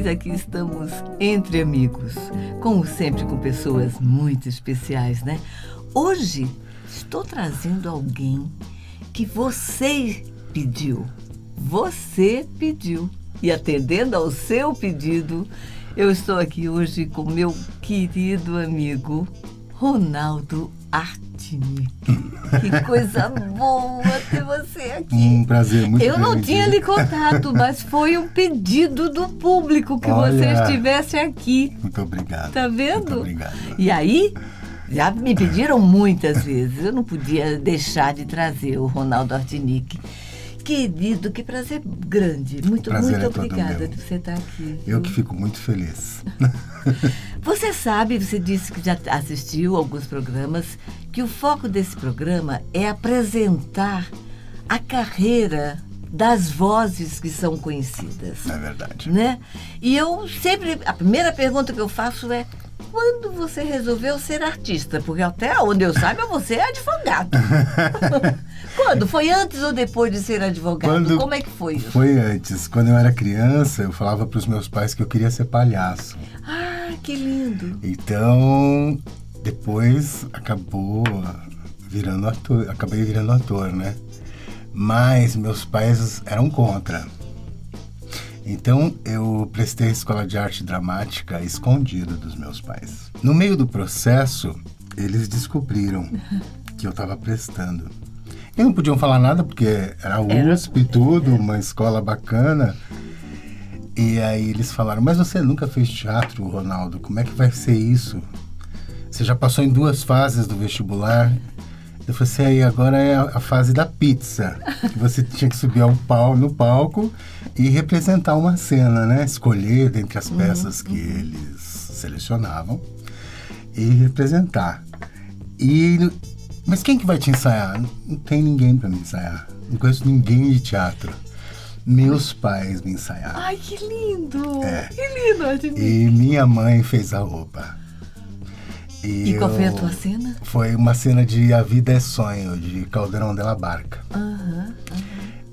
pois aqui estamos entre amigos, como sempre com pessoas muito especiais, né? Hoje estou trazendo alguém que você pediu. Você pediu. E atendendo ao seu pedido, eu estou aqui hoje com meu querido amigo Ronaldo Artinic. Que coisa boa ter você aqui. Um prazer muito Eu não grande. tinha lhe contado, mas foi um pedido do público que você estivesse aqui. Muito obrigado. Tá vendo? Muito obrigado. E aí, já me pediram muitas vezes. Eu não podia deixar de trazer o Ronaldo Artinic. Querido, que prazer grande. Muito obrigada de você estar aqui. Eu que fico muito feliz. Você sabe, você disse que já assistiu a alguns programas, que o foco desse programa é apresentar a carreira das vozes que são conhecidas. É verdade. Né? E eu sempre, a primeira pergunta que eu faço é: quando você resolveu ser artista? Porque até onde eu saiba, você é advogado. Quando? Foi antes ou depois de ser advogado? Como é que foi isso? Foi antes. Quando eu era criança, eu falava para os meus pais que eu queria ser palhaço. Ah, que lindo. Então, depois acabei virando ator, né? Mas meus pais eram contra. Então, eu prestei a escola de arte dramática escondido dos meus pais. No meio do processo, eles descobriram que eu estava prestando. E não podiam falar nada, porque era USP e tudo, uma escola bacana. E aí eles falaram: mas você nunca fez teatro, Ronaldo? Como é que vai ser isso? Você já passou em 2 fases do vestibular. Eu falei assim: aí agora é a fase da pizza. Você tinha que subir no palco e representar uma cena, né? Escolher dentre as peças que eles selecionavam e representar. Mas quem que vai te ensaiar? Não tem ninguém para me ensaiar. Não conheço ninguém de teatro. Meus pais me ensaiaram. Ai, que lindo! É. Que lindo, Artinic. E minha mãe fez a roupa. E qual foi a tua cena? Foi uma cena de A Vida é Sonho, de Caldeirão de la Barca.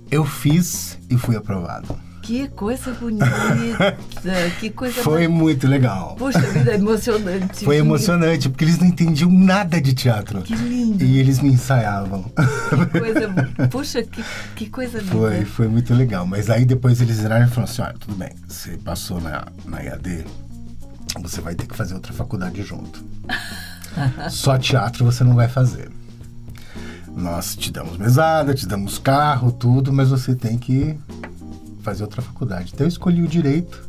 Eu fiz e fui aprovado. Que coisa bonita, que coisa Foi muito legal. Puxa vida, emocionante. Foi emocionante, porque eles não entendiam nada de teatro. Que lindo. E eles me ensaiavam. Que coisa, puxa, que coisa linda. Foi muito legal. Mas aí depois eles viraram e falaram assim: olha, tudo bem, você passou na EAD, você vai ter que fazer outra faculdade junto. Só teatro você não vai fazer. Nós te damos mesada, te damos carro, tudo, mas você tem que fazer outra faculdade. Então eu escolhi o direito.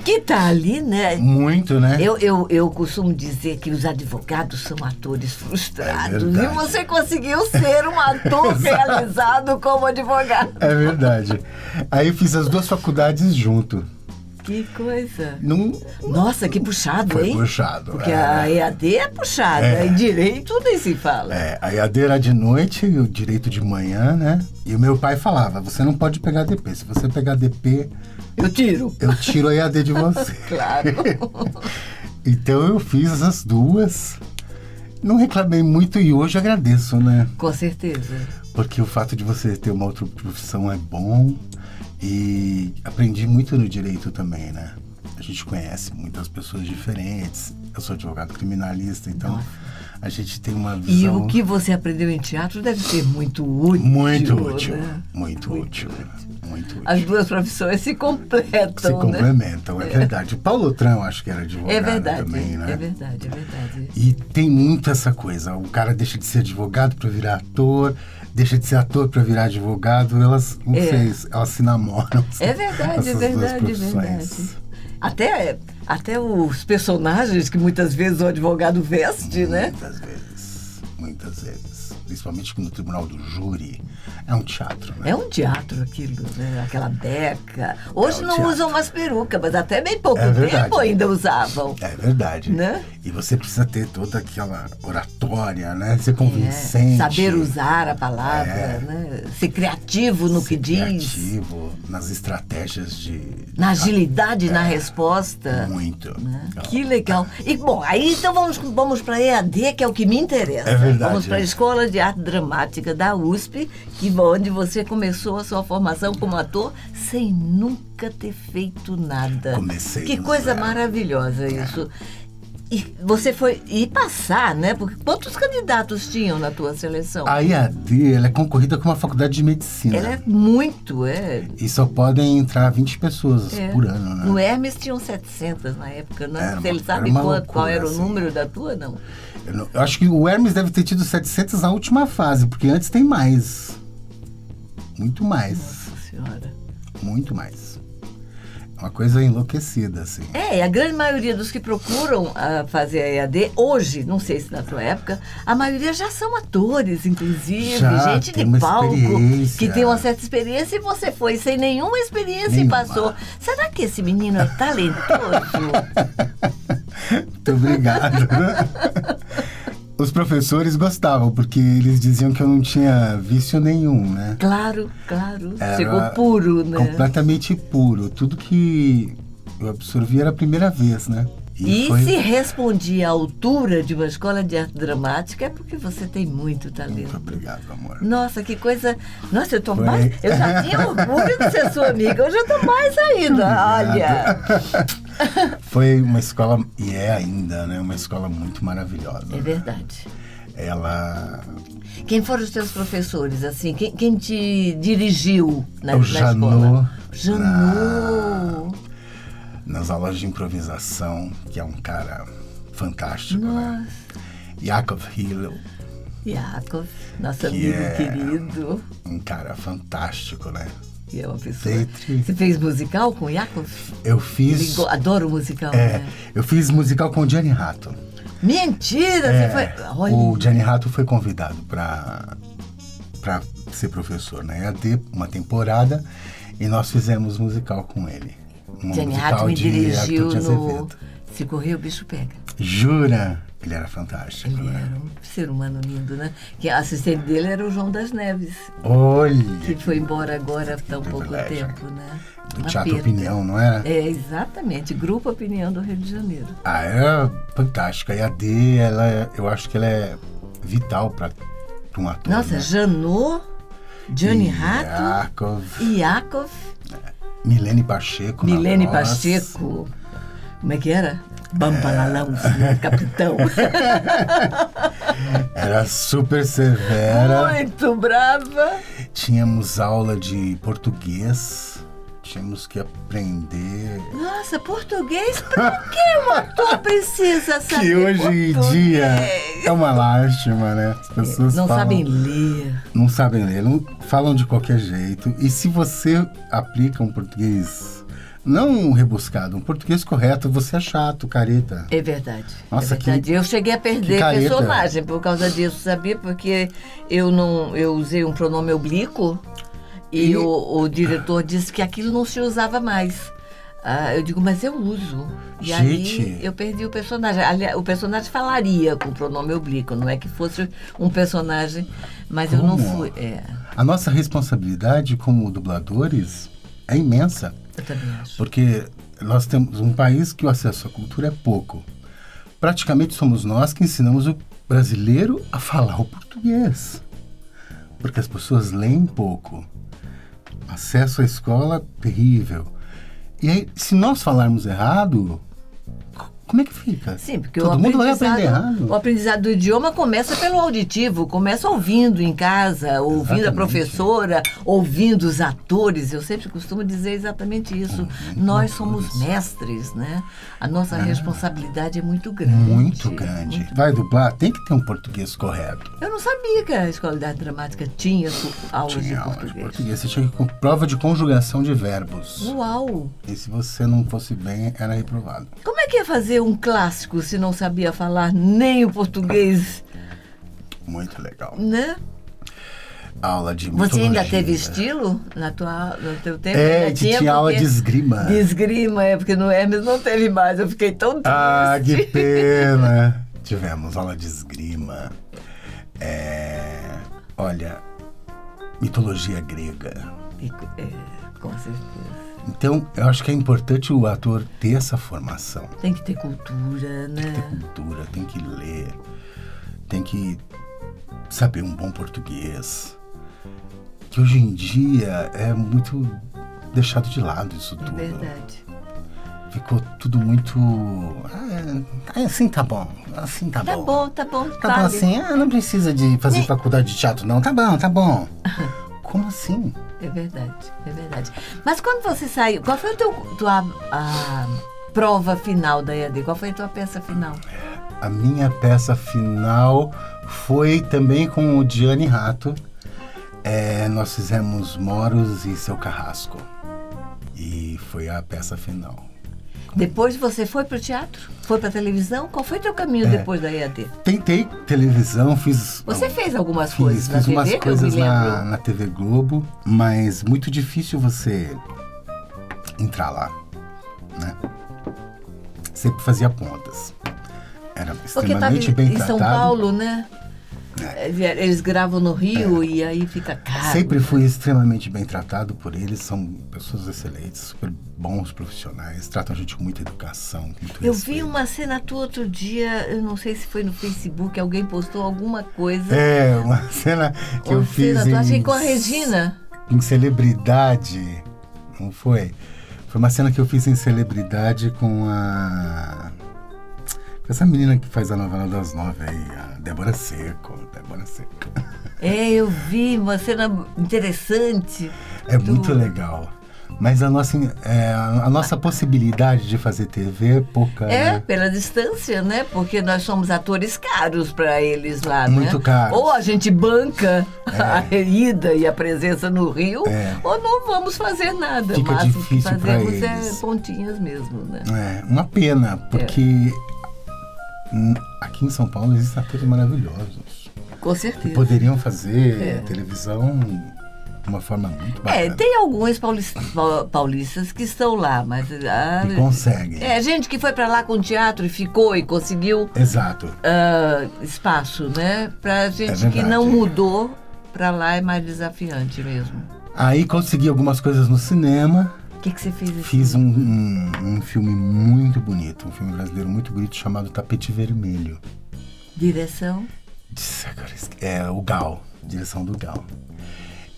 Que tá ali, né? Muito, né? Eu costumo dizer que os advogados são atores frustrados. É verdade. E você conseguiu ser um ator realizado como advogado. É verdade. Aí eu fiz as 2 faculdades junto. Que coisa. Nossa, que puxado, foi hein? Foi puxado. Porque a EAD é puxada. E direito nem se fala. A EAD era de noite e o direito de manhã, né? E o meu pai falava: você não pode pegar DP. Se você pegar DP... Eu tiro a EAD de você. Claro. Então eu fiz as 2. Não reclamei muito e hoje agradeço, né? Com certeza. Porque o fato de você ter uma outra profissão é bom. E aprendi muito no direito também, né? A gente conhece muitas pessoas diferentes. Eu sou advogado criminalista, então a gente tem uma visão... E o que você aprendeu em teatro deve ser muito útil. Muito útil, né? muito útil. As 2 profissões se completam, Se complementam, é verdade. O Paulo Tran, acho que era advogado também, né? É verdade. E tem muito essa coisa. O cara deixa de ser advogado para virar ator, deixa de ser ator para virar advogado. Elas, não sei, elas se namoram. É verdade, essas duas profissões. É verdade. Até os personagens que muitas vezes o advogado veste, né? Muitas vezes. Principalmente no tribunal do júri. É um teatro, né? É um teatro aquilo, né? Aquela beca. Hoje não usam mais peruca, mas até bem pouco tempo ainda usavam. É verdade. Né? E você precisa ter toda aquela oratória, né? Ser convincente. Saber usar a palavra, né? Ser criativo no que diz. Criativo nas estratégias de... Na agilidade na resposta. Muito. Né? Que legal. E, bom, aí então vamos para a EAD, que é o que me interessa. É verdade. Vamos para a Escola de Arte Dramática da USP, onde você começou a sua formação como ator sem nunca ter feito nada. Comecei. Que coisa maravilhosa isso. E você foi passar, né? Porque quantos candidatos tinham na tua seleção? A EAD, ela é concorrida com uma faculdade de medicina. Ela é muito, E só podem entrar 20 pessoas por ano, né? No Hermes tinham 700 na época, né? Ele sabe qual era o número da tua, não? Eu acho que o Hermes deve ter tido 700 na última fase, porque antes tem mais. Muito mais. Nossa Senhora. Muito mais. Uma coisa enlouquecida, assim. E a grande maioria dos que procuram fazer a EAD, hoje, não sei se na tua época, a maioria já são atores, inclusive, gente de palco, que tem uma certa experiência, e você foi sem nenhuma experiência e passou. Será que esse menino é talentoso? Muito obrigado. Os professores gostavam, porque eles diziam que eu não tinha vício nenhum, né? Claro. Chegou puro, né? Completamente puro. Tudo que eu absorvi era a primeira vez, né? Se respondia à altura de uma escola de arte dramática, é porque você tem muito talento. Muito obrigado, amor. Nossa, que coisa... Nossa, eu já tinha orgulho de ser sua amiga, hoje eu estou mais ainda, olha... Foi uma escola, e é ainda, né? Uma escola muito maravilhosa. É verdade. Ela... Quem foram os teus professores, assim? Quem te dirigiu na Janot, escola? Janot. Nas aulas de improvisação, que é um cara fantástico, né? Yakov Hillel. Yakov, nosso amigo querido. Um cara fantástico, né? E é uma pessoa... Você fez musical com o Yakov? Eu fiz... Adoro musical, né? Eu fiz musical com o Gianni Ratto. Mentira! Você foi... Olha. O Gianni Ratto foi convidado para ser professor na EAD, uma temporada, e nós fizemos musical com ele. Gianni Ratto me dirigiu no Se Correr o Bicho Pega. Jura? Ele era fantástico, Ele era um ser humano lindo, né? Que a assistente dele era o João das Neves. Olha! Que foi embora agora há tão pouco tempo, né? Do Teatro Opinião, não era? Exatamente. Grupo Opinião do Rio de Janeiro. Era fantástica. A EAD, eu acho que ela é vital para um ator. Nossa, né? Janot, Gianni Ratto e Yakov. Milene Pacheco. Milene Pacheco. Como é que era? Bampalalão, capitão. Era super severa. Muito brava. Tínhamos aula de português. Tínhamos que aprender. Nossa, português? Pra que um ator precisa saber que hoje português? Em dia é uma lástima, né? As pessoas não sabem ler. Não sabem ler, não falam de qualquer jeito. E se você aplica um português não um rebuscado, um português correto, você é chato, careta. É verdade. Nossa, é verdade. Eu cheguei a perder personagem por causa disso, sabia? Porque eu usei um pronome oblíquo e o diretor disse que aquilo não se usava mais. Eu digo, mas eu uso. E aí eu perdi o personagem. Aliás, o personagem falaria com o pronome oblíquo, não é que fosse um personagem, mas eu não fui. A nossa responsabilidade como dubladores é imensa. Eu também acho. Porque nós temos um país que o acesso à cultura é pouco. Praticamente somos nós que ensinamos o brasileiro a falar o português. Porque as pessoas leem pouco. Acesso à escola, terrível. E aí, se nós falarmos errado, como é que fica? Sim, porque todo mundo vai aprender errado. O aprendizado do idioma começa pelo auditivo, começa ouvindo em casa, ouvindo a professora, ouvindo os atores. Eu sempre costumo dizer exatamente isso. Nós somos mestres, né? A nossa responsabilidade é muito grande. Muito grande. Vai dublar, tem que ter um português correto. Eu não sabia que a Escola de Arte Dramática tinha aulas de português. Você tinha prova de conjugação de verbos. Uau! E se você não fosse bem, era reprovado. Como é que ia fazer um clássico se não sabia falar nem o português? Muito legal. Né? aula de mitologia. Você ainda teve estilo no teu tempo? Tinha aula de esgrima. De esgrima, porque no Hermes não teve mais. Eu fiquei tão triste. Ah, que pena. Tivemos aula de esgrima. Olha, mitologia grega. Com certeza. Então, eu acho que é importante o ator ter essa formação. Tem que ter cultura, né? Tem que ter cultura, tem que ler, tem que saber um bom português. Que hoje em dia é muito deixado de lado isso tudo. É verdade. Ficou tudo muito... assim tá bom, assim tá bom. Tá bom, Tá bom assim, não precisa de fazer faculdade de teatro não, tá bom. Como assim? É verdade. Mas quando você saiu, qual foi a prova final da EAD? Qual foi a tua peça final? A minha peça final foi também com o Gianni Rato. Nós fizemos Moros e Seu Carrasco. E foi a peça final. Depois você foi para o teatro? Foi para a televisão? Qual foi o teu caminho depois da EAD? Tentei televisão, fiz... Você fez algumas coisas na fiz TV, umas que coisas eu me lembro. na TV Globo, mas muito difícil você entrar lá, né? Sempre fazia pontas. Era extremamente bem tratado. Em São Paulo, né? Eles gravam no Rio e aí fica caro. Sempre fui extremamente bem tratado por eles. São pessoas excelentes, super bons profissionais. Tratam a gente com muita educação, muito Eu respeito. vi uma cena tua outro dia, eu não sei se foi no Facebook, alguém postou alguma coisa. Uma cena que eu fiz achei com a Regina. Em celebridade, não foi? Foi uma cena que eu fiz em celebridade com essa menina que faz a novela das 9 aí, a Débora Seco. Eu vi uma cena interessante. É muito legal. Mas a nossa possibilidade de fazer TV é pouca. Né? Pela distância, né? Porque nós somos atores caros para eles lá, muito né? caros. Ou a gente banca a ida e a presença no Rio, ou não vamos fazer nada. Fica o máximo difícil que fazemos eles. Pontinhas mesmo, né? Uma pena, porque aqui em São Paulo existem atores maravilhosos. Com certeza. Que poderiam fazer televisão de uma forma muito bacana. Tem alguns paulistas que estão lá, mas... que conseguem. Gente que foi para lá com teatro e ficou e conseguiu... Exato. Espaço, né? Pra gente que não mudou, para lá é mais desafiante mesmo. Aí consegui algumas coisas no cinema. O que você fez? Fiz um filme muito bonito, um filme brasileiro muito bonito chamado Tapete Vermelho. Direção? O Gal, direção do Gal.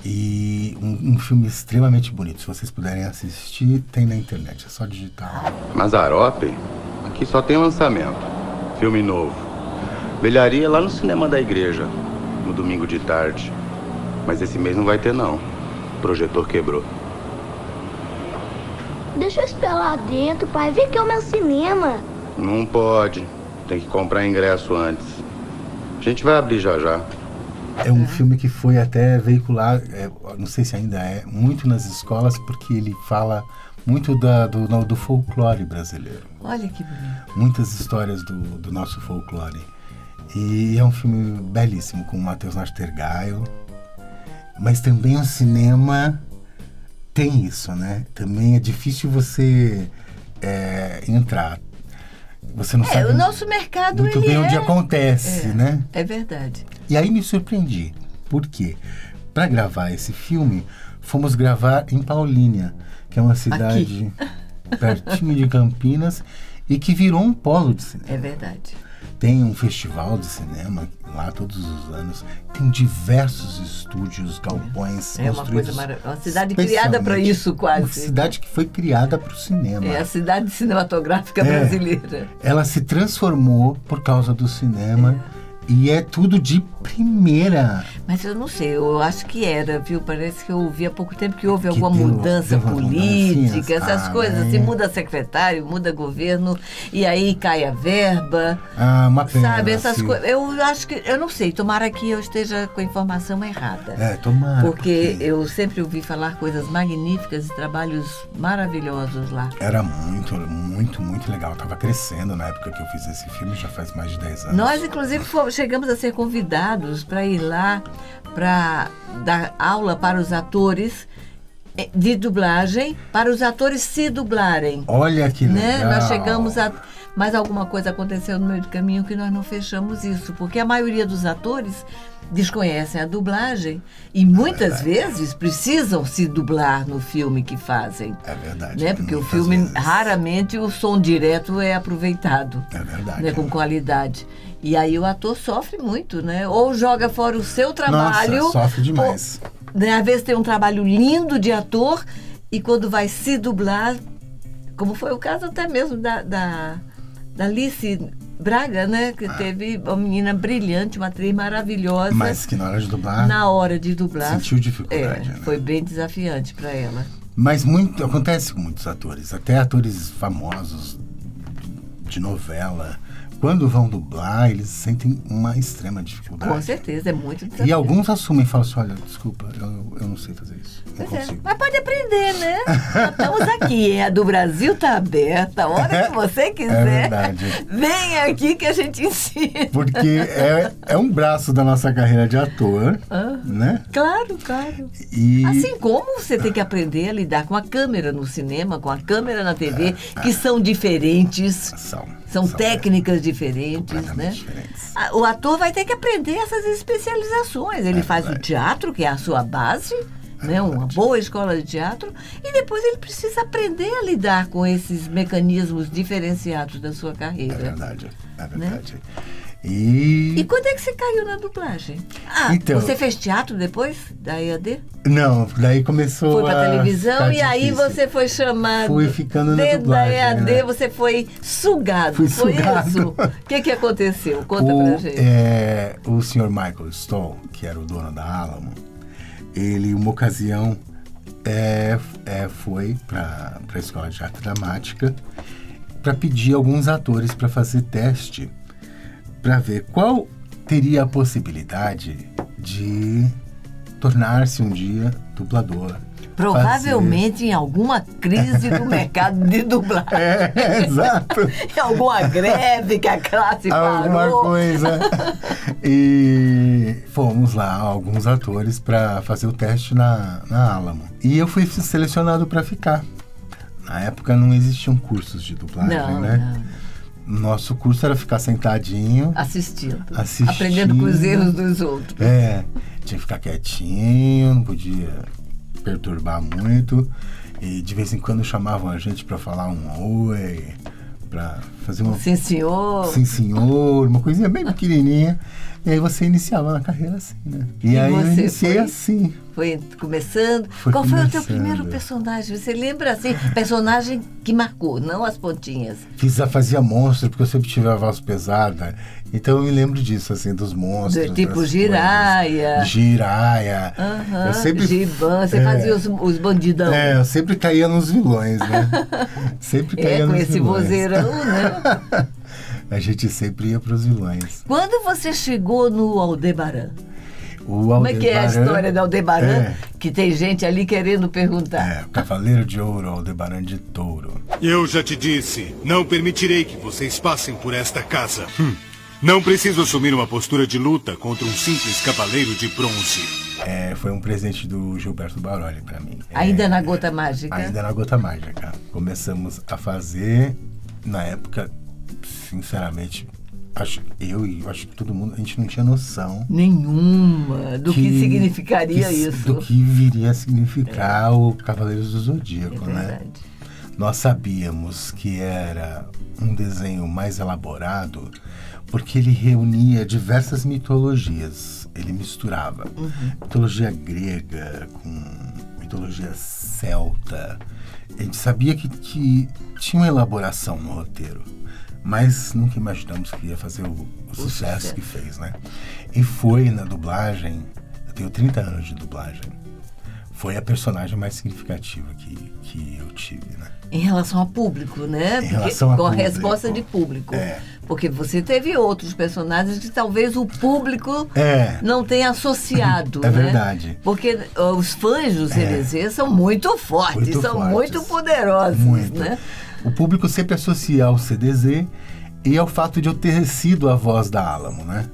E um filme extremamente bonito. Se vocês puderem assistir, tem na internet, é só digitar. Mazzaropi? Aqui só tem lançamento. Filme novo. Velharia lá no cinema da igreja, no domingo de tarde. Mas esse mês não vai ter, não. O projetor quebrou. Deixa eu esperar lá dentro, pai. Vem que é o meu cinema. Não pode. Tem que comprar ingresso antes. A gente vai abrir já já. É um filme que foi até veicular, não sei se ainda muito nas escolas, porque ele fala muito do folclore brasileiro. Olha que bonito. Muitas histórias do nosso folclore. E é um filme belíssimo, com o Matheus Nachtergaele. Mas também o cinema tem isso, né? Também é difícil você entrar. Você não sabe o nosso mercado muito bem onde acontece, né? É verdade. E aí me surpreendi. Por quê? Para gravar esse filme, fomos gravar em Paulínia, que é uma cidade pertinho de Campinas e que virou um polo de cinema. É verdade. Tem um festival de cinema lá todos os anos. Tem diversos estúdios, galpões construídos. Uma coisa maravilhosa. Uma cidade criada para isso, quase. Uma cidade que foi criada para o cinema. É a cidade cinematográfica brasileira. Ela se transformou por causa do cinema. E é tudo de primeira. Mas eu não sei, eu acho que era, viu? Parece que eu ouvi há pouco tempo que houve alguma mudança política, essas coisas. Assim, muda secretário, muda governo, e aí cai a verba. Uma pena. Sabe, essas coisas. Eu acho que, eu não sei, tomara que eu esteja com a informação errada. Tomara. Porque eu sempre ouvi falar coisas magníficas e trabalhos maravilhosos lá. Era muito, muito, muito legal. Estava crescendo na época que eu fiz esse filme, já faz mais de 10 anos. Nós, inclusive, chegamos a ser convidados para ir lá para dar aula para os atores de dublagem, para os atores se dublarem. Olha que legal. Né? Nós chegamos a... Mas alguma coisa aconteceu no meio do caminho que nós não fechamos isso, porque a maioria dos atores desconhecem a dublagem e muitas vezes precisam se dublar no filme que fazem. É verdade. Né? Porque o filme, raramente o som direto é aproveitado. É verdade. Né? Com qualidade. E aí o ator sofre muito, né? Ou joga fora o seu trabalho. Nossa, sofre demais. Ou, né? Às vezes tem um trabalho lindo de ator e quando vai se dublar, como foi o caso até mesmo da Alice Braga, né? Que teve uma menina brilhante, uma atriz maravilhosa. Mas que na hora de dublar... Na hora de dublar... Sentiu dificuldade, né? Foi bem desafiante para ela. Mas acontece com muitos atores, até atores famosos de novela. Quando vão dublar, eles sentem uma extrema dificuldade. Com certeza, é muito desafiante. E alguns assumem e falam assim, olha, desculpa, eu não sei fazer isso, não consigo. Mas pode aprender, né? Estamos aqui, a do Brasil está aberta, a hora que você quiser. É verdade. Vem aqui que a gente ensina. Porque é um braço da nossa carreira de ator, né? Claro, claro. E... Assim como você tem que aprender a lidar com a câmera no cinema, com a câmera na TV, que são diferentes. São técnicas diferentes, né? Diferentes. O ator vai ter que aprender essas especializações. Ele faz o teatro, que é a sua base, né? Uma boa escola de teatro, e depois ele precisa aprender a lidar com esses mecanismos diferenciados da sua carreira. É verdade, é verdade. Né? E quando é que você caiu na dublagem? Então, você fez teatro depois da EAD? Não, daí começou foi pra televisão e aí difícil. você foi chamado. Fui ficando na dentro dublagem, da EAD, né? você foi sugado. Fui foi sugado. isso? O que aconteceu? Conta pra gente. O senhor Michael Stoll, que era o dono da Alamo, ele, uma ocasião, foi para a Escola de Arte Dramática para pedir alguns atores para fazer teste, para ver qual teria a possibilidade de tornar-se um dia dublador. Provavelmente em alguma crise do mercado de dublagem. Exato. Em alguma greve que a classe parou. Alguma coisa. E fomos lá, alguns atores, para fazer o teste na Alamo. E eu fui selecionado para ficar. Na época não existiam cursos de dublagem, né? Não. Nosso curso era ficar sentadinho. Assistindo. Aprendendo com os erros dos outros. Tinha que ficar quietinho, não podia perturbar muito. E de vez em quando chamavam a gente para falar um oi, para fazer uma... Sim, senhor. Sim, senhor. Uma coisinha bem pequenininha. E aí você iniciava na carreira assim, né? E aí eu iniciei assim. Foi começando. Qual foi o teu primeiro personagem? Você lembra assim? Personagem que marcou, não as pontinhas. Fazia monstro, porque eu sempre tive a voz pesada. Então eu me lembro disso, assim, dos monstros. Tipo Jiraya. Jiraya. Eu sempre... Giban, você fazia os bandidão. Eu sempre caía nos vilões, né? Sempre caía nos vilões. Com esse vozeirão, né? A gente sempre ia para os vilões. Quando você chegou no Aldebaran? Como é que é a história do Aldebaran? Que tem gente ali querendo perguntar. O Cavaleiro de Ouro, Aldebaran de Touro. Eu já te disse, não permitirei que vocês passem por esta casa. Não preciso assumir uma postura de luta contra um simples cavaleiro de bronze. Foi um presente do Gilberto Baroli para mim. Ainda na Gota Mágica? Ainda na Gota Mágica. Começamos a fazer, na época, sinceramente, acho que todo mundo, a gente não tinha noção nenhuma do que significaria isso. Do que viria a significar o Cavaleiros do Zodíaco, né? Nós sabíamos que era um desenho mais elaborado porque ele reunia diversas mitologias. Ele misturava mitologia grega com mitologia celta. A gente sabia que tinha uma elaboração no roteiro, mas nunca imaginamos que ia fazer o sucesso que fez, né? E foi na dublagem, eu tenho 30 anos de dublagem, foi a personagem mais significativa que eu tive, né? Em relação ao público, né? Em relação com a público. Resposta de público. Porque você teve outros personagens que talvez o público não tenha associado, né? Verdade. Porque os fãs do CDZ são muito fortes, muito poderosos, né? O público sempre associa ao CDZ e ao fato de eu ter sido a voz da Alamo, né?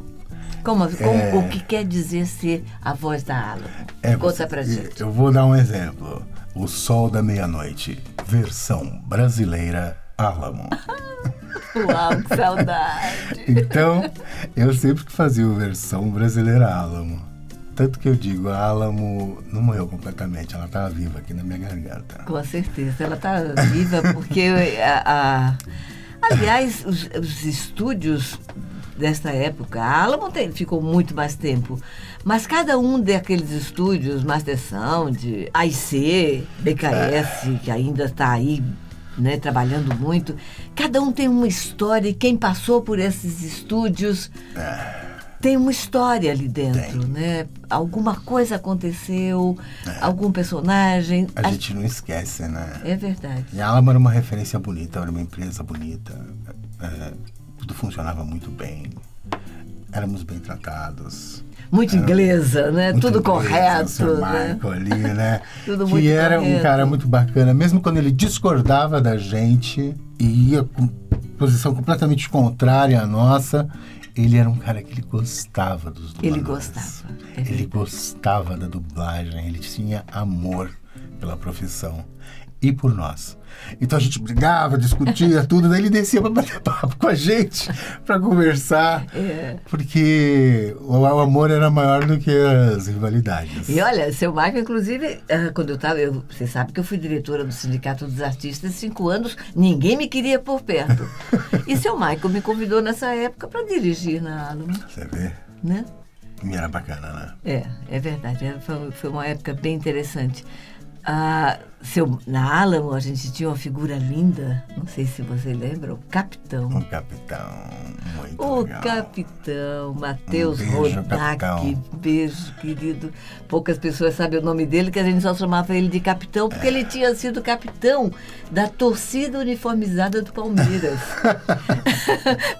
O que quer dizer ser a voz da Alamo? Conta pra gente. Eu vou dar um exemplo. O Sol da Meia-Noite, versão brasileira Alamo. Uau, que saudade! Então, eu sempre que fazia a versão brasileira Alamo. Tanto que eu digo, a Alamo não morreu completamente, ela estava viva aqui na minha garganta. Com certeza, ela está viva porque, aliás, os estúdios desta época, a Alamo ficou muito mais tempo, mas cada um daqueles estúdios, Master Sound, AIC, BKS, que ainda está aí, né, trabalhando muito, cada um tem uma história e quem passou por esses estúdios tem uma história ali dentro, né? Alguma coisa aconteceu, algum personagem. A gente não esquece, né? É verdade. E a Alamo era uma referência bonita, era uma empresa bonita, tudo funcionava muito bem, éramos bem tratados. Muito inglesa, né? Tudo inglesa, correto. O Sr. Né? Michael ali, né? Tudo que muito era correto. Um cara muito bacana, mesmo quando ele discordava da gente e ia com posição completamente contrária à nossa, ele era um cara que ele gostava dos dubladores. Ele gostava. Ele gostava da dublagem, ele tinha amor pela profissão e por nós. Então a gente brigava, discutia tudo, daí ele descia para bater papo com a gente, para conversar, porque o amor era maior do que as rivalidades. E olha, seu Michael, inclusive, quando eu estava, você sabe que eu fui diretora do Sindicato dos Artistas 5 anos, ninguém me queria por perto. E seu Michael me convidou nessa época para dirigir na Alamo. Você vê? Né? E era bacana, né? É verdade, foi uma época bem interessante. Na Alamo a gente tinha uma figura linda, não sei se você lembra, o Capitão. Um capitão muito O legal. Capitão Matheus beijo, Rodak, Capitão. beijo, querido. Poucas pessoas sabem o nome dele, que a gente só chamava ele de Capitão, porque ele tinha sido capitão da torcida uniformizada do Palmeiras.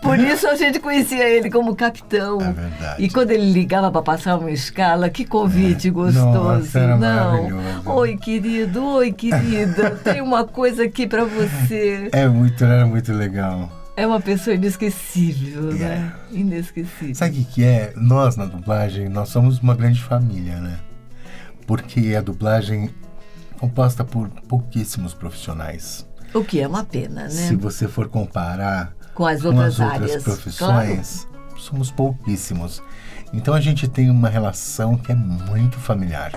Por isso a gente conhecia ele como Capitão. É verdade. E quando ele ligava para passar uma escala, que convite gostoso. Nossa, era não. maravilhoso. Oi, querido, oi, querida. Tem uma coisa aqui para você. Era muito legal. É uma pessoa inesquecível, né? Inesquecível. Sabe o que é? Nós, na dublagem, nós somos uma grande família, né? Porque a dublagem é composta por pouquíssimos profissionais. O que é uma pena, né? Se você for comparar com as outras áreas, profissões, somos pouquíssimos. Então a gente tem uma relação que é muito familiar.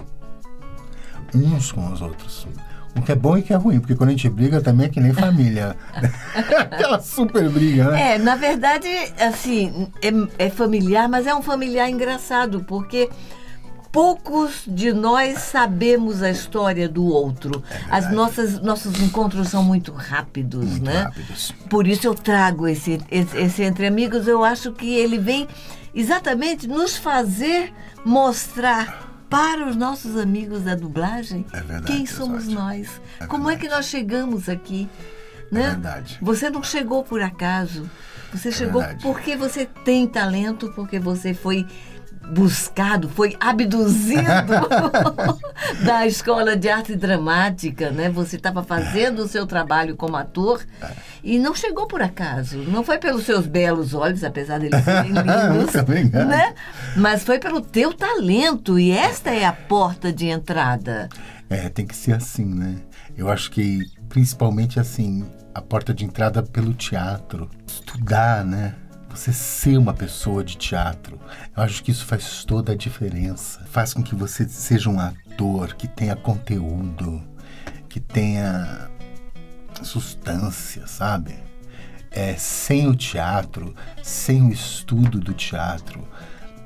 Uns com os outros. O que é bom e o que é ruim, porque quando a gente briga também é que nem família. Aquela super briga, né? Na verdade, assim, é familiar, mas é um familiar engraçado, porque poucos de nós sabemos a história do outro. Nossos encontros são muito rápidos, Muito né? rápidos. Por isso eu trago esse Entre Amigos. Eu acho que ele vem exatamente nos fazer mostrar para os nossos amigos da dublagem quem somos nós. Como é que nós chegamos aqui? Né? É verdade. Você não chegou por acaso. Você chegou porque você tem talento, porque você foi buscado, foi abduzido da Escola de Arte Dramática, né? Você estava fazendo o seu trabalho como ator e não chegou por acaso. Não foi pelos seus belos olhos, apesar deles serem lindos, né? Mas foi pelo teu talento, e esta é a porta de entrada. Tem que ser assim, né? Eu acho que, principalmente assim, a porta de entrada pelo teatro. Estudar, né? Você ser uma pessoa de teatro, eu acho que isso faz toda a diferença. Faz com que você seja um ator que tenha conteúdo, que tenha substância, sabe? Sem o teatro, sem o estudo do teatro,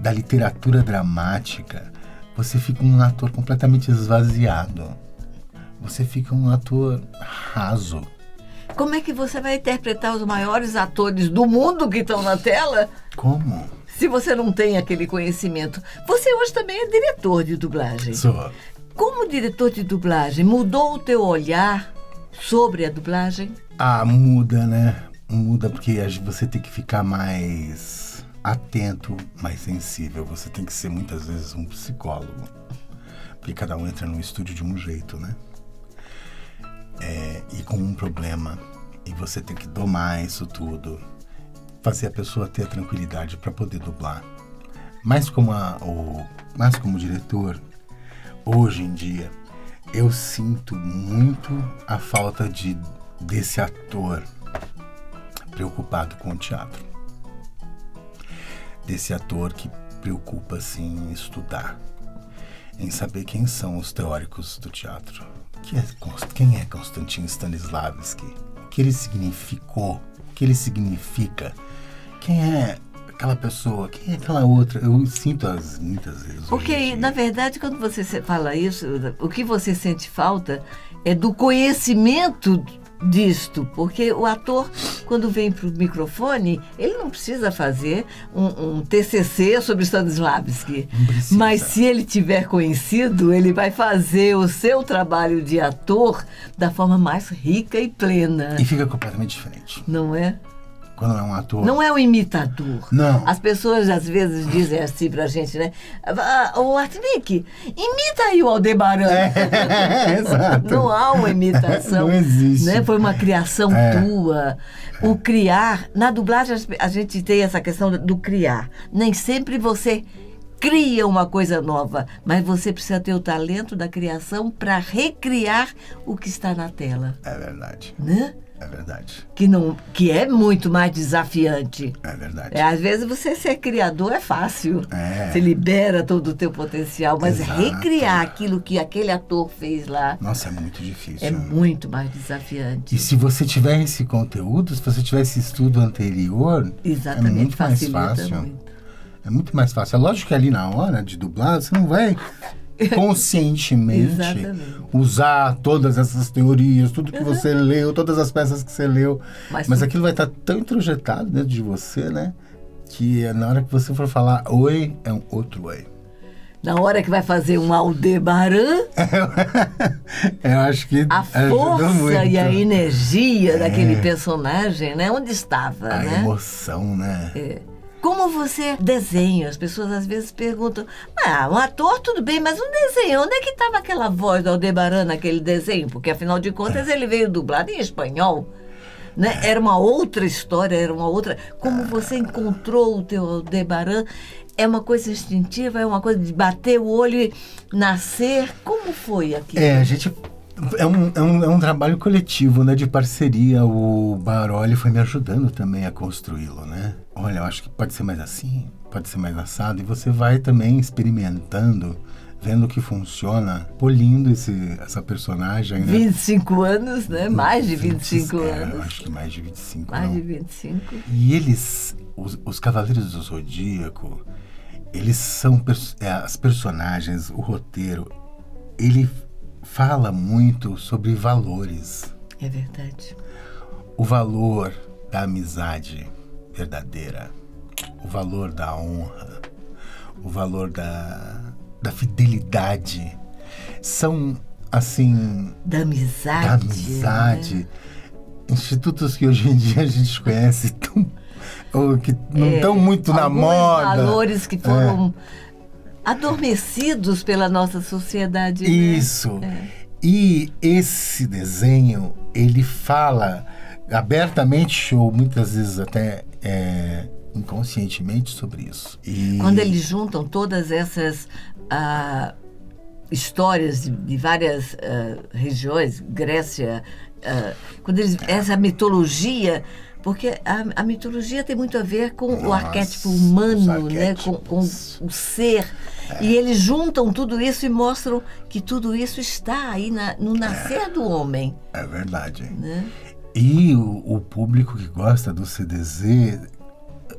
da literatura dramática, você fica um ator completamente esvaziado. Você fica um ator raso. Como é que você vai interpretar os maiores atores do mundo que estão na tela? Como? Se você não tem aquele conhecimento. Você hoje também é diretor de dublagem. Sou. Como diretor de dublagem, mudou o teu olhar sobre a dublagem? Muda, né? Muda porque você tem que ficar mais atento, mais sensível. Você tem que ser muitas vezes um psicólogo. Porque cada um entra num estúdio de um jeito, né? E com um problema, e você tem que domar isso tudo, fazer a pessoa ter a tranquilidade para poder dublar. Mas como diretor, hoje em dia, eu sinto muito a falta desse ator preocupado com o teatro. Desse ator que preocupa, assim, em estudar, em saber quem são os teóricos do teatro. Quem é Konstantin Stanislavski? O que ele significou? O que ele significa? Quem é aquela pessoa? Quem é aquela outra? Eu sinto muitas vezes. Porque, na verdade, quando você fala isso, o que você sente falta é do conhecimento disto, porque o ator, quando vem para o microfone, ele não precisa fazer um TCC sobre Stanislavski, mas se ele tiver conhecido, ele vai fazer o seu trabalho de ator da forma mais rica e plena. E fica completamente diferente. Não é? Quando é um ator... Não é um imitador. Não. As pessoas, às vezes, dizem assim pra gente, né? O Artnik, imita aí o Aldebaran. Exato. Não há uma imitação. Não existe. Né? Foi uma criação tua. O criar... Na dublagem, a gente tem essa questão do criar. Nem sempre você cria uma coisa nova, mas você precisa ter o talento da criação para recriar o que está na tela. É verdade. Né? É verdade. Que é muito mais desafiante. É verdade. Às vezes você ser criador é fácil. É. Você libera todo o teu potencial, mas Exato. recriar aquilo que aquele ator fez lá Nossa, é muito difícil. é muito mais desafiante. E se você tiver esse conteúdo, se você tiver esse estudo anterior, Exatamente, é muito mais facilita fácil. muito. É muito mais fácil. É lógico que ali na hora de dublar, você não vai conscientemente Exatamente. usar todas essas teorias, tudo que você leu, todas as peças que você leu. Mas aquilo vai estar tão introjetado dentro de você, né? Que na hora que você for falar oi, é um outro oi. Na hora que vai fazer um Aldebaran, Eu acho que a força muito. e a energia daquele personagem, né? Onde estava, A né? emoção, né? Como você desenha? As pessoas às vezes perguntam, um ator tudo bem, mas um desenho, onde é que estava aquela voz do Aldebaran naquele desenho? Porque afinal de contas ele veio dublado em espanhol, né? Era uma outra história, era uma outra... Como você encontrou o teu Aldebaran? É uma coisa instintiva, é uma coisa de bater o olho e nascer? Como foi aquilo? A gente... É um trabalho coletivo, né, de parceria. O Baroli foi me ajudando também a construí-lo, né? Olha, eu acho que pode ser mais assim, pode ser mais assado. E você vai também experimentando, vendo o que funciona, polindo essa personagem, né? 25 anos, né? Mais de 25 anos. Eu acho que mais de 25. Mais de 25. E eles, os Cavaleiros do Zodíaco, eles são as personagens, o roteiro, ele fala muito sobre valores. É verdade. O valor da amizade verdadeira, o valor da honra, o valor da fidelidade. São, assim... Da amizade. Da amizade. Né? Institutos que hoje em dia a gente conhece ou que não estão muito na moda. Valores que foram... adormecidos pela nossa sociedade. Isso. Né? E esse desenho, ele fala abertamente, ou muitas vezes até inconscientemente, sobre isso. Quando eles juntam todas essas histórias de várias regiões, Grécia, essa mitologia... Porque a mitologia tem muito a ver com o arquétipo humano, né? Com o ser. E eles juntam tudo isso e mostram que tudo isso está aí no nascer do homem. É verdade. Né? E o público que gosta do CDZ,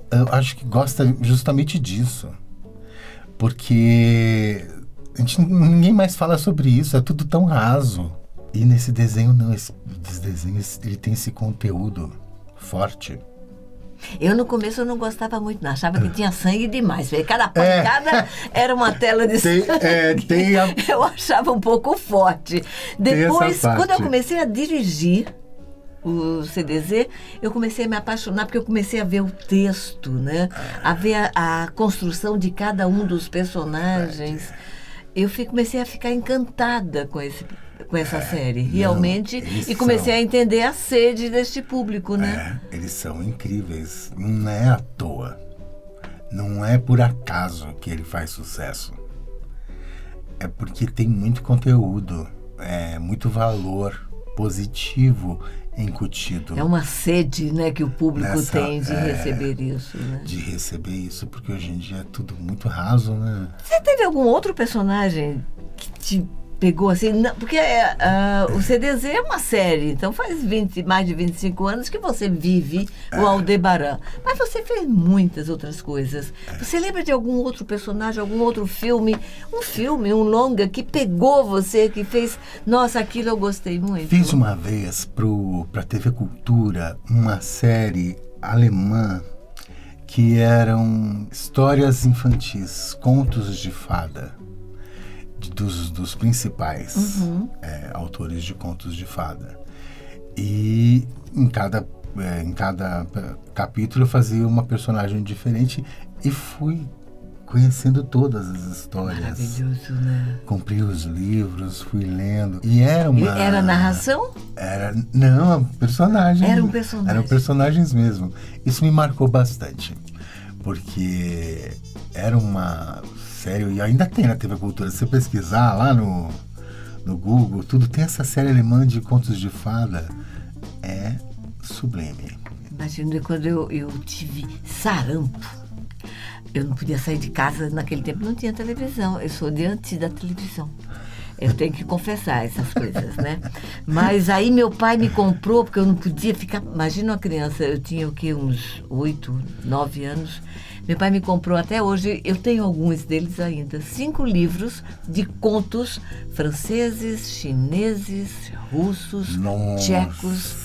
eu acho que gosta justamente disso. Porque ninguém mais fala sobre isso, é tudo tão raso. E nesse desenho, não. Esse desenho, ele tem esse conteúdo forte. Eu no começo eu não gostava muito, não. Achava que tinha sangue demais. Cada pancada era uma tela de sangue. Eu achava um pouco forte. Depois, quando eu comecei a dirigir o CDZ, eu comecei a me apaixonar, porque eu comecei a ver o texto, né? A ver a construção de cada um dos personagens. Eu comecei a ficar encantada com essa série, realmente, e comecei a entender a sede deste público, né? Eles são incríveis, não é à toa. não é por acaso que ele faz sucesso. É porque tem muito conteúdo, muito valor positivo incutido. É uma sede, né, que o público tem de receber isso, né? De receber isso, porque hoje em dia é tudo muito raso, né? Você teve algum outro personagem que te pegou assim? Não, porque o CDZ é uma série, então faz mais de 25 anos que você vive o Aldebaran. Mas você fez muitas outras coisas. Você lembra de algum outro personagem, algum outro filme? Um longa que pegou você, que fez... Nossa, aquilo eu gostei muito. Fiz uma vez pra TV Cultura uma série alemã que eram histórias infantis, contos de fada. Dos principais autores de contos de fada. E em cada capítulo eu fazia uma personagem diferente e fui conhecendo todas as histórias. Maravilhoso, né? Comprei os livros, fui lendo. E era narração? Não, personagem. Era um personagem. Eram personagens mesmo. Isso me marcou bastante. Porque era uma série, e ainda tem na TV Cultura. Se você pesquisar lá no Google, tudo tem essa série alemã de contos de fada. É sublime. Imagina quando eu tive sarampo. Eu não podia sair de casa, naquele tempo não tinha televisão. Eu sou diante da televisão. Eu tenho que confessar essas coisas, né? Mas aí meu pai me comprou, porque eu não podia ficar... Imagina uma criança, eu tinha o quê? Uns 8, 9 anos. Meu pai me comprou até hoje, eu tenho alguns deles ainda, 5 livros de contos franceses, chineses, russos, tchecos.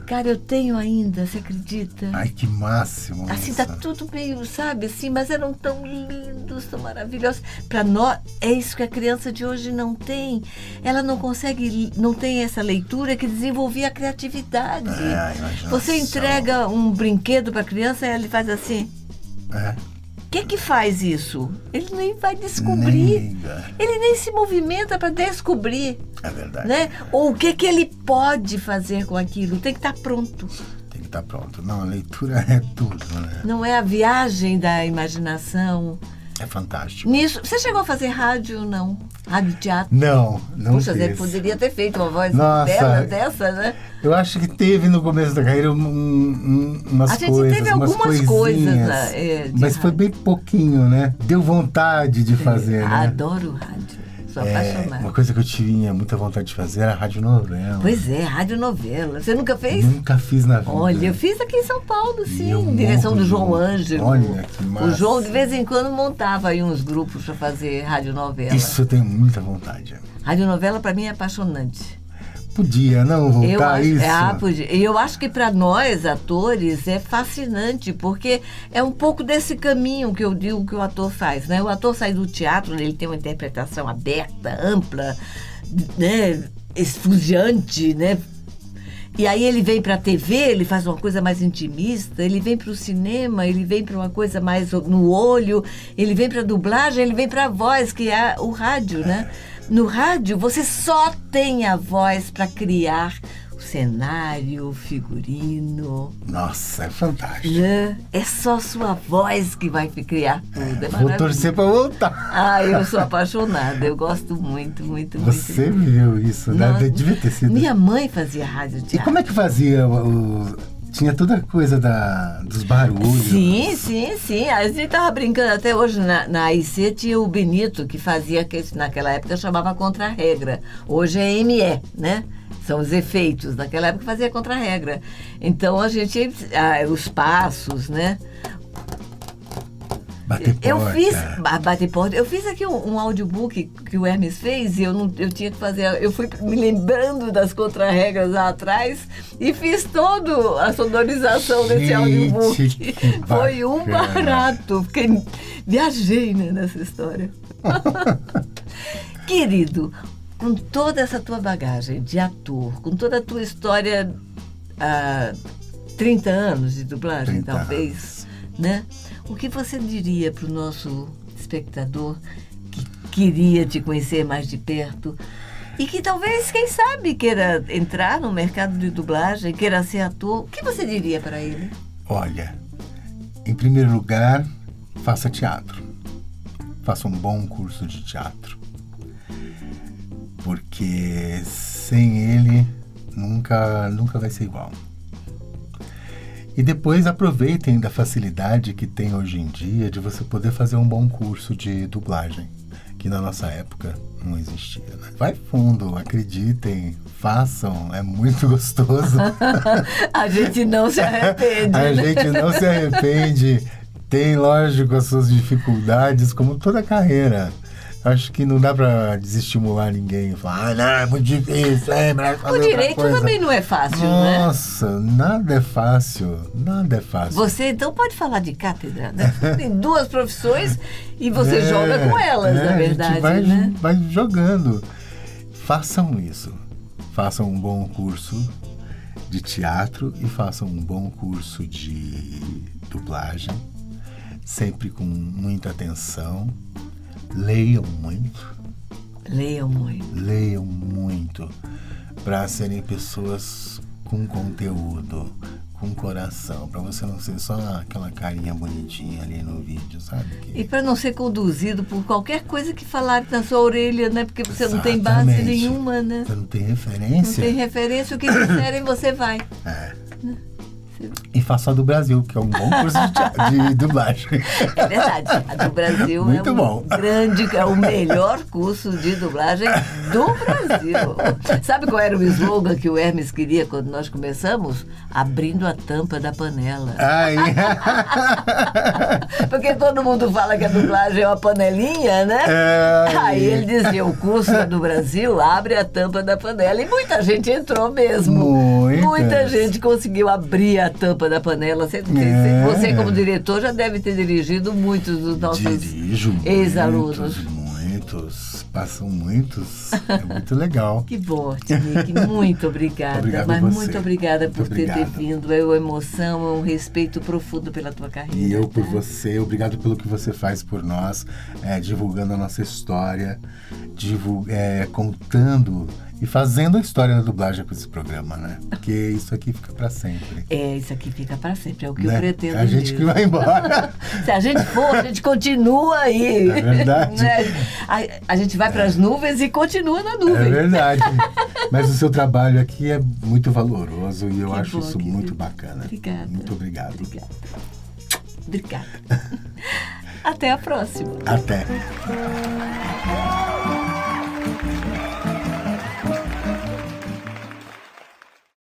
Cara, eu tenho ainda, você acredita? Ai, que máximo. Assim, tá tudo meio, sabe, assim, mas eram tão lindos, tão maravilhosos. Para nós, é isso que a criança de hoje não tem. Ela não consegue, não tem essa leitura que desenvolvia a criatividade. Você entrega um brinquedo para a criança e ela faz assim. O que faz isso? Ele nem vai descobrir. Ele nem se movimenta para descobrir. É verdade. Né? Ou o que ele pode fazer com aquilo. Tem que estar pronto. Tem que estar pronto. Não, a leitura é tudo, né? Não é a viagem da imaginação. É fantástico. Nisso, você chegou a fazer rádio, não? Rádio teatro? Não Puxa, fiz. você poderia ter feito uma voz Nossa, dessa, né? Eu acho que teve no começo da carreira umas coisas. A gente teve algumas coisas, mas foi bem pouquinho, né? Deu vontade de fazer, né? Adoro rádio. Sou apaixonada. Uma coisa que eu tinha muita vontade de fazer era radionovela. Pois é, radionovela. Você nunca fez? Nunca fiz na vida. Olha, eu fiz aqui em São Paulo, sim. Direção do João Ângelo. Olha, que massa. O João, de vez em quando, montava aí uns grupos para fazer radionovela. Isso eu tenho muita vontade. Radionovela, para mim, é apaixonante. Podia não voltar a isso? Podia. E eu acho que para nós, atores, é fascinante, porque é um pouco desse caminho que eu digo que o ator faz, né? O ator sai do teatro, ele tem uma interpretação aberta, ampla, né? Esfuziante, né? E aí ele vem para a TV, ele faz uma coisa mais intimista, ele vem para o cinema, ele vem para uma coisa mais no olho, ele vem para a dublagem, ele vem para a voz, que é o rádio, né? No rádio, você só tem a voz para criar o cenário, o figurino. Nossa, é fantástico. Né? É só sua voz que vai criar tudo. Vou torcer para voltar. Eu sou apaixonada. Eu gosto muito, muito, muito. Você viveu isso, né? Devia ter sido. Minha mãe fazia rádio teatro. E como é que fazia Tinha toda a coisa dos barulhos. Sim. A gente estava brincando até hoje na AIC, tinha o Benito, que fazia, que naquela época chamava contra-regra. Hoje é ME, né? São os efeitos. Naquela época fazia contra-regra. Então a gente, os passos, né? Bater porta. Eu fiz aqui um audiobook que o Hermes fez e eu tinha que fazer. Eu fui me lembrando das contra-regras lá atrás e fiz toda a sonorização desse audiobook. Foi um barato. Viajei, né, nessa história. Querido, com toda essa tua bagagem de ator, com toda a tua história, 30 anos de dublagem, talvez, né? O que você diria para o nosso espectador que queria te conhecer mais de perto e que talvez, quem sabe, queira entrar no mercado de dublagem, queira ser ator? O que você diria para ele? Olha, Em primeiro lugar, faça teatro. Faça um bom curso de teatro. Porque sem ele, nunca vai ser igual. E depois aproveitem da facilidade que tem hoje em dia de você poder fazer um bom curso de dublagem, que na nossa época não existia, né? Vai fundo, acreditem, façam, é muito gostoso. A gente não se arrepende. A gente não se arrepende. Tem, lógico, as suas dificuldades, como toda carreira. Acho que não dá pra desestimular ninguém. Falar, não, é muito difícil, melhor fazer O direito outra coisa. também não é fácil, né? Nossa, nada é fácil. Nada é fácil. Você então pode falar de cátedra, né? Tem 2 profissões e você joga com elas, na verdade, a gente né? vai jogando. Façam isso. Façam um bom curso de teatro e façam um bom curso de dublagem. Sempre com muita atenção. Leiam muito. Leiam muito. Leiam muito. Para serem pessoas com conteúdo, com coração. Para você não ser só aquela carinha bonitinha ali no vídeo, sabe? E para não ser conduzido por qualquer coisa que falar na sua orelha, né? Porque você não tem Exatamente. base nenhuma, né? Você não tem Não referência. tem referência, o que disserem você vai. E faça a do Brasil, que é um bom curso de dublagem. É verdade. A do Brasil Muito é um bom. é o melhor curso de dublagem do Brasil. Sabe qual era o slogan que o Hermes queria quando nós começamos? Abrindo a tampa da panela. Ai. Porque todo mundo fala que a dublagem é uma panelinha, né? Aí ele dizia, o curso do Brasil abre a tampa da panela. E muita gente entrou mesmo. Muita gente conseguiu abrir a tampa da panela. Você, como diretor, já deve ter dirigido muitos dos nossos ex-alunos. Muitos. Passam muitos. É muito legal. Que bom, Tinique. Muito obrigada. Obrigado a você. Muito obrigada por Muito ter obrigado. vindo. É uma emoção, é um respeito profundo pela tua carreira. E eu por você. Obrigado pelo que você faz por nós, divulgando a nossa história, contando e fazendo a história da dublagem com esse programa, né? Porque isso aqui fica pra sempre. Isso aqui fica para sempre, é o que Né? eu pretendo. A gente que vai embora. Se a gente for, a gente continua aí. É verdade. Né? A gente vai para as nuvens e continua na nuvem. É verdade. Mas o seu trabalho aqui é muito valoroso e eu acho bom, isso querido. muito bacana. Obrigada. Muito obrigado. Obrigada. Até a próxima. Até.